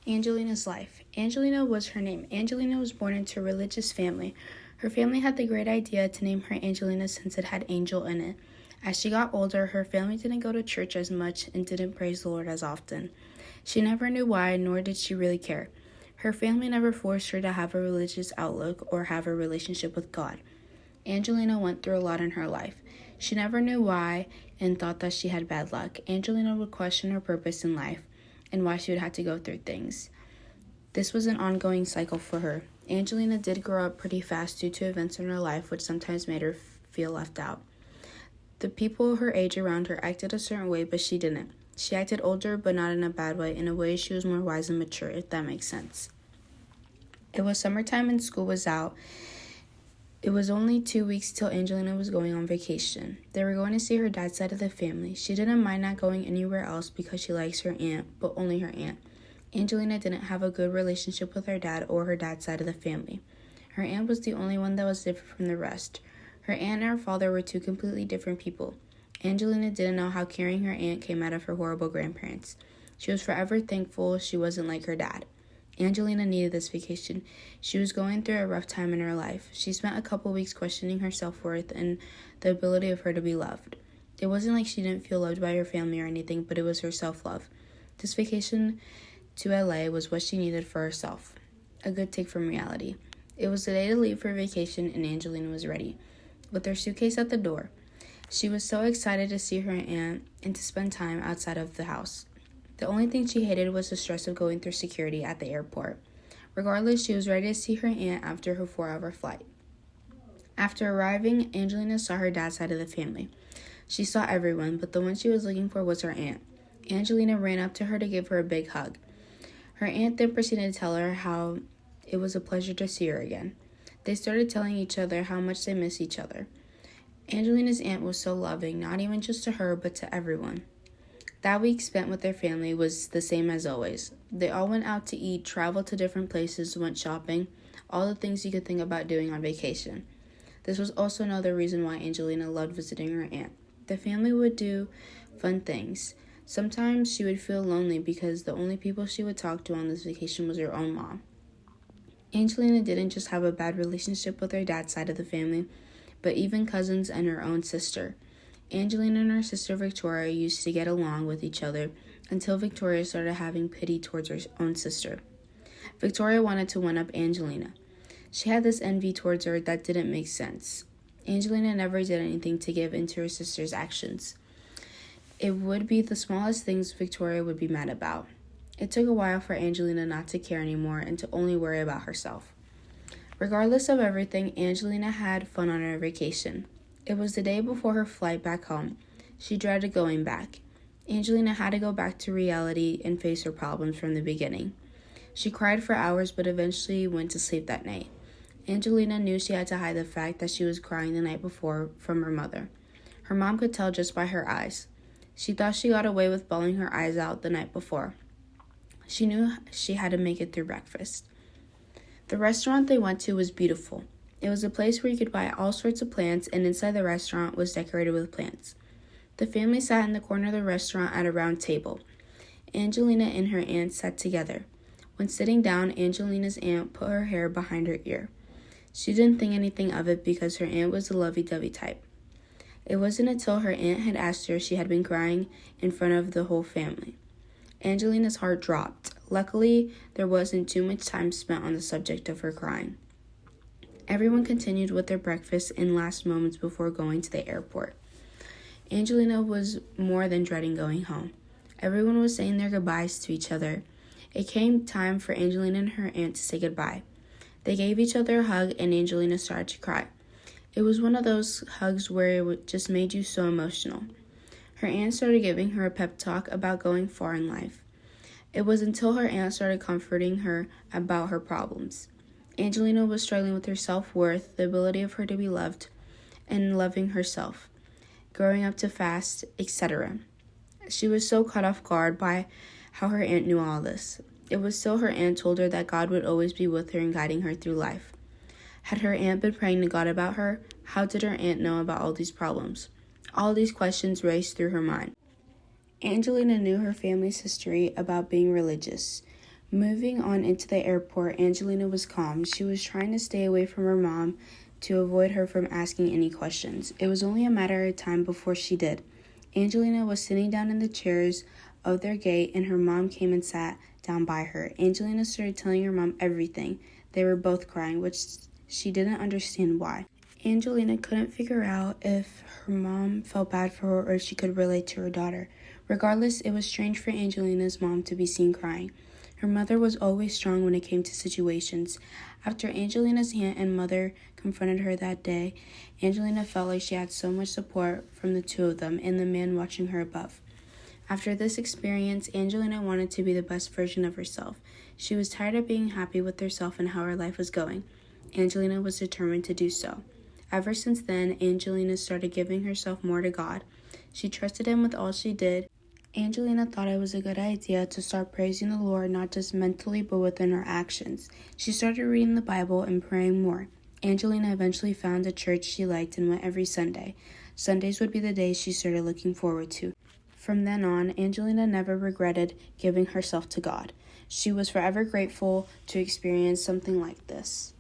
Angelina's life. Angelina was her name. Angelina was born into a religious family. Her family had the great idea to name her Angelina since it had angel in it. As she got older, her family didn't go to church as much and didn't praise the Lord as often. She never knew why, nor did she really care. Her family never forced her to have a religious outlook or have a relationship with God. Angelina went through a lot in her life. She never knew why and thought that she had bad luck. Angelina would question her purpose in life and why she would have to go through things. This was an ongoing cycle for her. Angelina did grow up pretty fast due to events in her life which sometimes made her feel left out. The people her age around her acted a certain way, but she didn't. She acted older, but not in a bad way. In a way, she was more wise and mature, if that makes sense. It was summertime and school was out. It was only 2 weeks till Angelina was going on vacation. They were going to see her dad's side of the family. She didn't mind not going anywhere else because she likes her aunt, but only her aunt. Angelina didn't have a good relationship with her dad or her dad's side of the family. Her aunt was the only one that was different from the rest. Her aunt and her father were two completely different people. Angelina didn't know how caring her aunt came out of her horrible grandparents. She was forever thankful she wasn't like her dad. Angelina needed this vacation. She was going through a rough time in her life. She spent a couple weeks questioning her self-worth and the ability of her to be loved. It wasn't like she didn't feel loved by her family or anything, but it was her self-love. This vacation to LA was what she needed for herself. A good take from reality. It was the day to leave for vacation and Angelina was ready, with her suitcase at the door. She was so excited to see her aunt and to spend time outside of the house. The only thing she hated was the stress of going through security at the airport. Regardless, she was ready to see her aunt after her 4-hour flight. After arriving, Angelina saw her dad's side of the family. She saw everyone, but the one she was looking for was her aunt. Angelina ran up to her to give her a big hug. Her aunt then proceeded to tell her how it was a pleasure to see her again. They started telling each other how much they miss each other. Angelina's aunt was so loving, not even just to her, but to everyone. That week spent with their family was the same as always. They all went out to eat, traveled to different places, went shopping, all the things you could think about doing on vacation. This was also another reason why Angelina loved visiting her aunt. The family would do fun things. Sometimes she would feel lonely because the only people she would talk to on this vacation was her own mom. Angelina didn't just have a bad relationship with her dad's side of the family, but even cousins and her own sister. Angelina and her sister Victoria used to get along with each other until Victoria started having pity towards her own sister. Victoria wanted to one-up Angelina. She had this envy towards her that didn't make sense. Angelina never did anything to give in to her sister's actions. It would be the smallest things Victoria would be mad about. It took a while for Angelina not to care anymore and to only worry about herself. Regardless of everything, Angelina had fun on her vacation. It was the day before her flight back home. She dreaded going back. Angelina had to go back to reality and face her problems from the beginning. She cried for hours but eventually went to sleep that night. Angelina knew she had to hide the fact that she was crying the night before from her mother. Her mom could tell just by her eyes. She thought she got away with bawling her eyes out the night before. She knew she had to make it through breakfast. The restaurant they went to was beautiful. It was a place where you could buy all sorts of plants, and inside the restaurant was decorated with plants. The family sat in the corner of the restaurant at a round table. Angelina and her aunt sat together. When sitting down, Angelina's aunt put her hair behind her ear. She didn't think anything of it because her aunt was the lovey-dovey type. It wasn't until her aunt had asked her if she had been crying in front of the whole family. Angelina's heart dropped. Luckily, there wasn't too much time spent on the subject of her crying. Everyone continued with their breakfast in last moments before going to the airport. Angelina was more than dreading going home. Everyone was saying their goodbyes to each other. It came time for Angelina and her aunt to say goodbye. They gave each other a hug and Angelina started to cry. It was one of those hugs where it just made you so emotional. Her aunt started giving her a pep talk about going far in life. It was until her aunt started comforting her about her problems. Angelina was struggling with her self-worth, the ability of her to be loved, and loving herself, growing up too fast, etc. She was so caught off guard by how her aunt knew all this. It was till her aunt told her that God would always be with her and guiding her through life. Had her aunt been praying to God about her? How did her aunt know about all these problems? All these questions raced through her mind. Angelina knew her family's history about being religious. Moving on into the airport, Angelina was calm. She was trying to stay away from her mom to avoid her from asking any questions. It was only a matter of time before she did. Angelina was sitting down in the chairs of their gate, and her mom came and sat down by her. Angelina started telling her mom everything. They were both crying, which she didn't understand why. Angelina couldn't figure out if her mom felt bad for her or if she could relate to her daughter. Regardless, it was strange for Angelina's mom to be seen crying. Her mother was always strong when it came to situations. After Angelina's aunt and mother confronted her that day, Angelina felt like she had so much support from the two of them and the man watching her above. After this experience, Angelina wanted to be the best version of herself. She was tired of being happy with herself and how her life was going. Angelina was determined to do so. Ever since then, Angelina started giving herself more to God. She trusted Him with all she did. Angelina thought it was a good idea to start praising the Lord not just mentally but within her actions. She started reading the Bible and praying more. Angelina eventually found a church she liked and went every Sunday. Sundays would be the days she started looking forward to. From then on, Angelina never regretted giving herself to God. She was forever grateful to experience something like this.